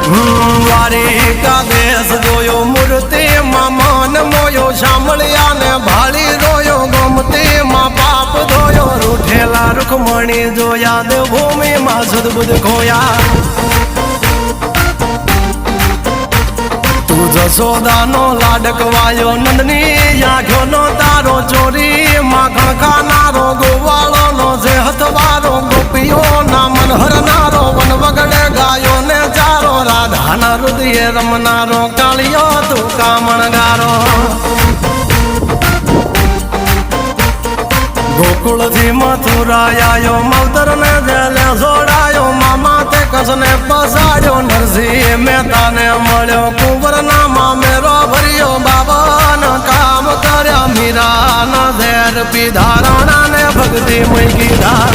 દ્વારિકા દેશ જોયો મૂર્તિ માં મન મોયો સાંભળ્યા ને ભાળી રોયો ગમતી માં પાપ ધોયો રૂઠેલા રૂખમણી જોયા દેવભૂમિ માં સદબુદ્ધ ખોયા તું જશોદાનો લાડકવાયો નંદની આંખો નો તારો ચોરી માખણ ખાનારો ગોવાળો નો જે હથવારો ગોપીઓ ના મન હરનારો વન વગડે ગાયો ને ચારો રાધાના હૃદય રમનારો કાળિયો તું કામણગારો ગોકુળ થી મથુરા આયો મવતર ને જેલે જોડાયો મામા તે કસને પસાડ્યો નરસિંહ મહેતા ને મળ્યો કુંવર ના મામેરો ભર્યો બાબા ના કામ કર્યા મીરા ના ઝેર પીધા રાણા ને ભક્તિ મય કીધા